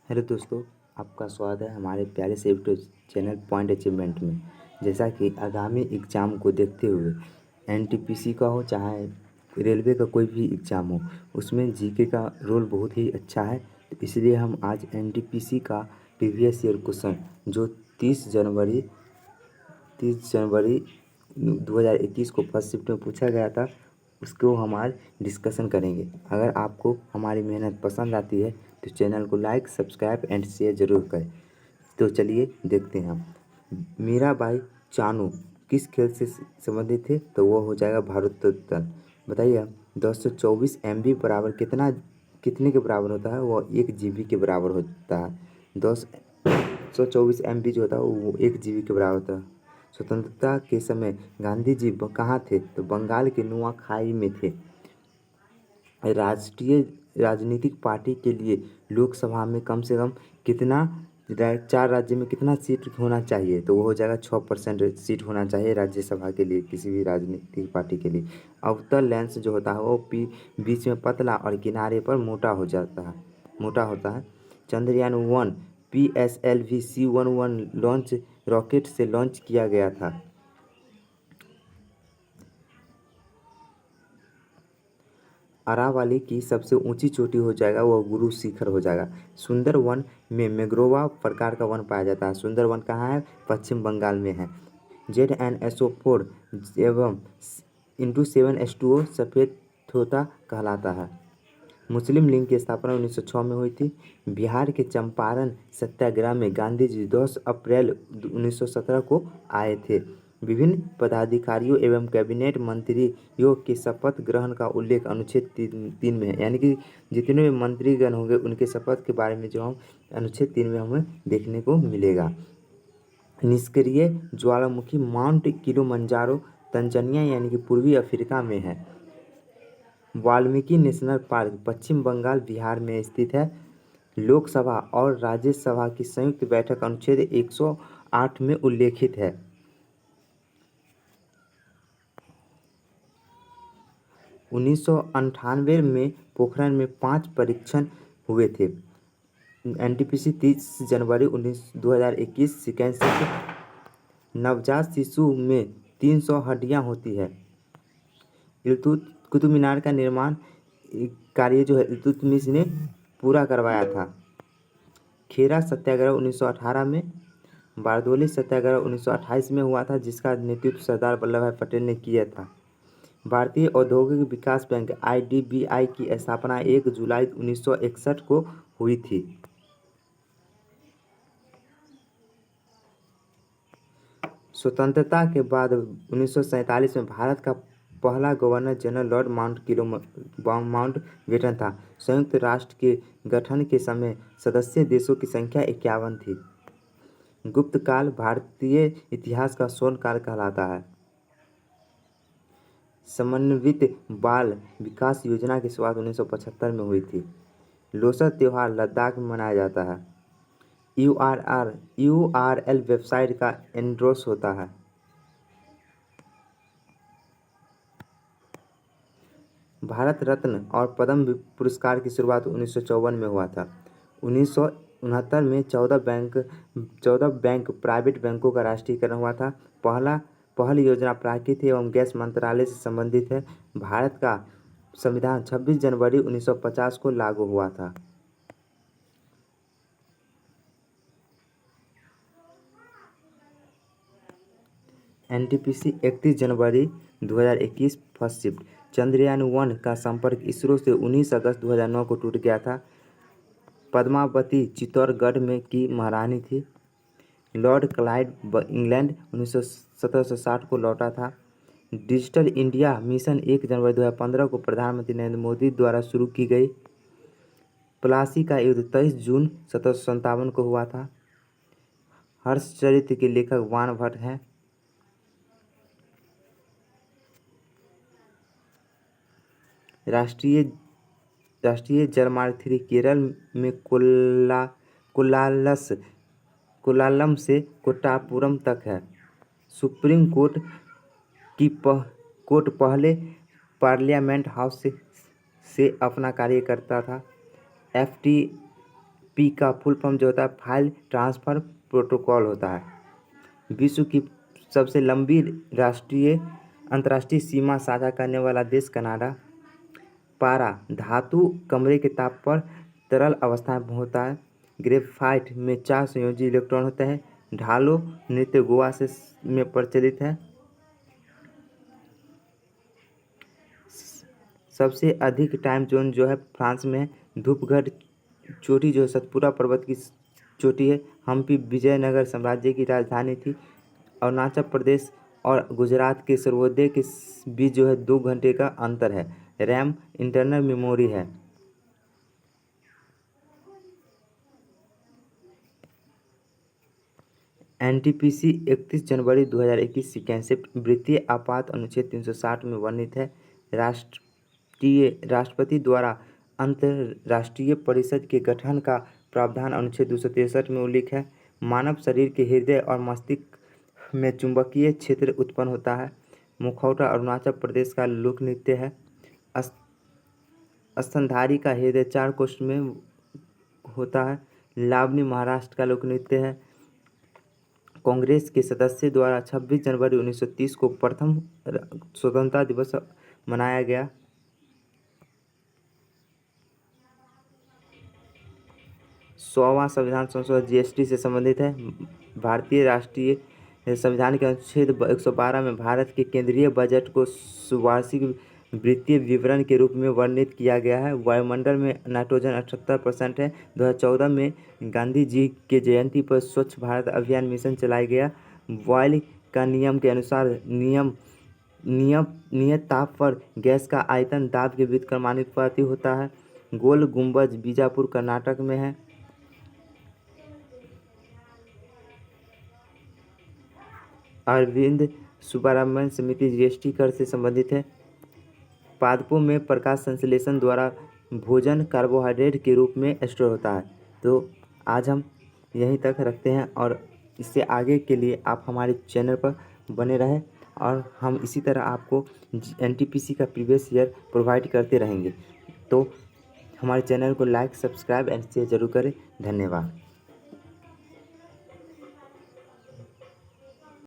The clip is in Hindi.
हेलो दोस्तों, आपका स्वागत है हमारे प्यारे से यूट्यूब चैनल पॉइंट अचीवमेंट में। जैसा कि आगामी एग्ज़ाम को देखते हुए एनटीपीसी का हो चाहे रेलवे का कोई भी एग्ज़ाम हो, उसमें जीके का रोल बहुत ही अच्छा है। तो इसलिए हम आज एनटीपीसी का प्रीवियस ईयर क्वेश्चन जो 30 जनवरी 2021 को फर्स्ट शिफ्ट में पूछा गया था, उसको हम आज डिस्कशन करेंगे। अगर आपको हमारी मेहनत पसंद आती है तो चैनल को लाइक, सब्सक्राइब एंड शेयर ज़रूर करें। तो चलिए देखते हैं हम। मीराबाई चानू किस खेल से संबंधित थे? तो वो हो जाएगा भारोत्तोलन। बताइए, 224 MB बराबर कितने के बराबर होता है? वो 1 GB के बराबर होता है। 224 MB जो होता है वो 1 GB के बराबर होता है। स्वतंत्रता के समय गांधी जी कहाँ थे? तो बंगाल के नुआखाई में थे। राष्ट्रीय राजनीतिक पार्टी के लिए लोकसभा में कम से कम कितना 4 राज्य में कितना सीट होना चाहिए? तो वो हो जाएगा 6% सीट होना चाहिए राज्यसभा के लिए, किसी भी राजनीतिक पार्टी के लिए। अवतल लेंस जो होता है वो बीच में पतला और किनारे पर मोटा होता है। Chandrayaan 1 PSLV C11 launch rocket से लॉन्च किया गया था। अरावली की सबसे ऊंची चोटी हो जाएगा वो गुरु शिखर हो जाएगा। सुंदरवन में मैंग्रोवा प्रकार का वन पाया जाता है। सुंदरवन कहाँ है? पश्चिम बंगाल में है। ZnSO4 एवं X7H2O सफ़ेद तोता कहलाता है। मुस्लिम लीग की स्थापना 1906 में हुई थी। बिहार के चंपारण सत्याग्रह में गांधी जी 10 अप्रैल 1917 को आए थे। विभिन्न पदाधिकारियों एवं कैबिनेट मंत्रियों के शपथ ग्रहण का उल्लेख अनुच्छेद 3 में है। यानी कि जितने भी मंत्रीगण होंगे उनके शपथ के बारे में जो हम अनुच्छेद 3 में हमें देखने को मिलेगा। निष्क्रिय ज्वालामुखी माउंट किलिमंजारो तंजानिया यानी कि पूर्वी अफ्रीका में है। वाल्मीकि नेशनल पार्क पश्चिम बंगाल बिहार में स्थित है। लोकसभा और राज्यसभा की संयुक्त बैठक अनुच्छेद 108 में उल्लेखित है। 1998 में पोखरण में 5 परीक्षण हुए थे। एनटीपीसी 30 जनवरी 2021 सेकेंड शिफ्ट। नवजात शिशु में 300 हड्डियां होती है। कुतुब मीनार का निर्माण कार्य जो है इल्तुतमिश ने पूरा करवाया था। खेरा सत्याग्रह 1918 में। बारदोली सत्याग्रह 1928 में हुआ था, जिसका नेतृत्व सरदार वल्लभ भाई पटेल ने किया था। भारतीय औद्योगिक विकास बैंक IDBI की स्थापना 1 जुलाई 1961 को हुई थी। स्वतंत्रता के बाद 1947 में भारत का पहला गवर्नर जनरल लॉर्ड माउंटबेटन था। संयुक्त राष्ट्र के गठन के समय सदस्य देशों की संख्या 51 थी। गुप्त काल भारतीय इतिहास का स्वर्ण काल कहलाता है। समन्वित बाल विकास योजना की शुरुआत 1975 में हुई थी। लोसर त्यौहार लद्दाख में मनाया जाता है। URL वेबसाइट का एंडोर्स होता है। भारत रत्न और पद्म पुरस्कार की शुरुआत 1954 में हुआ था। 1969 में 14 बैंक प्राइवेट बैंकों का राष्ट्रीयकरण हुआ था। पहल योजना प्राकृतिक एवं गैस मंत्रालय से संबंधित है। भारत का संविधान 26 जनवरी 1950 को लागू हुआ था। एनटीपीसी 31 जनवरी 2021 फर्स्ट शिफ्ट। चंद्रयान 1 का संपर्क इसरो से 19 अगस्त 2009 को टूट गया था। पद्मावती चित्तौड़गढ़ में की महारानी थी। लॉर्ड क्लाइव इंग्लैंड 1760 को लौटा था। डिजिटल इंडिया मिशन 1 जनवरी 2015 को प्रधानमंत्री नरेंद्र मोदी द्वारा शुरू की गई। प्लासी का युद्ध 23 जून 1757 को हुआ था। हर्षचरित्र के लेखक वान भट्ट हैं। राष्ट्रीय जलमार्ग 3 केरल में कोल्लालम से कोट्टापुरम तक है। सुप्रीम कोर्ट पहले पार्लियामेंट हाउस से अपना कार्य करता था। पी का फुल फॉर्म जो होता है फाइल ट्रांसफ़र प्रोटोकॉल होता है। विश्व की सबसे लंबी अंतर्राष्ट्रीय सीमा साझा करने वाला देश कनाडा। पारा धातु कमरे के ताप पर तरल अवस्था में होता है। ग्रेफाइट में 4 संयोजी इलेक्ट्रॉन होते हैं। ढालो नृत्य गोवा से में प्रचलित है। सबसे अधिक टाइम जोन जो है फ्रांस में है। धूपगढ़ चोटी जो सतपुरा पर्वत की चोटी है। हम्पी विजयनगर साम्राज्य की राजधानी थी। अरुणाचल प्रदेश और गुजरात के सर्वोदय के बीच जो है 2 घंटे का अंतर है। रैम इंटरनल मेमोरी है। एनटीपीसी 31 जनवरी 2021 की कंसेप्ट वित्तीय आपात अनुच्छेद 360 में वर्णित है। राष्ट्रपति द्वारा अंतर्राष्ट्रीय परिषद के गठन का प्रावधान अनुच्छेद 263 में उल्लेख है। मानव शरीर के हृदय और मस्तिष्क में चुंबकीय क्षेत्र उत्पन्न होता है। मुखौटा अरुणाचल प्रदेश का लोक नृत्य है। स्तनधारी का हृदय 4 कोष्ठ में होता है। लावनी महाराष्ट्र का लोक नृत्य है। कांग्रेस के सदस्य द्वारा 26 जनवरी 1930 को प्रथम स्वतंत्रता दिवस मनाया गया। सौवां संविधान संशोधन जीएसटी से संबंधित है। भारतीय राष्ट्रीय संविधान के अनुच्छेद 112 में भारत के केंद्रीय बजट को वार्षिक वित्तीय विवरण के रूप में वर्णित किया गया है। वायुमंडल में नाइट्रोजन 78% है। 2014 में गांधी जी के जयंती पर स्वच्छ भारत अभियान मिशन चलाया गया। बॉयल का नियम के अनुसार नियत ताप पर गैस का आयतन दाब के व्युत्क्रमानुपाती होता है। गोल गुंबज बीजापुर कर्नाटक में है। अरविंद सुब्रमण्यन समिति जीएसटी कर से संबंधित है। पादपों में प्रकाश संश्लेषण द्वारा भोजन कार्बोहाइड्रेट के रूप में स्टोर होता है। तो आज हम यहीं तक रखते हैं और इससे आगे के लिए आप हमारे चैनल पर बने रहें और हम इसी तरह आपको एनटीपीसी का प्रीवियस ईयर प्रोवाइड करते रहेंगे। तो हमारे चैनल को लाइक, सब्सक्राइब एंड शेयर जरूर करें। धन्यवाद।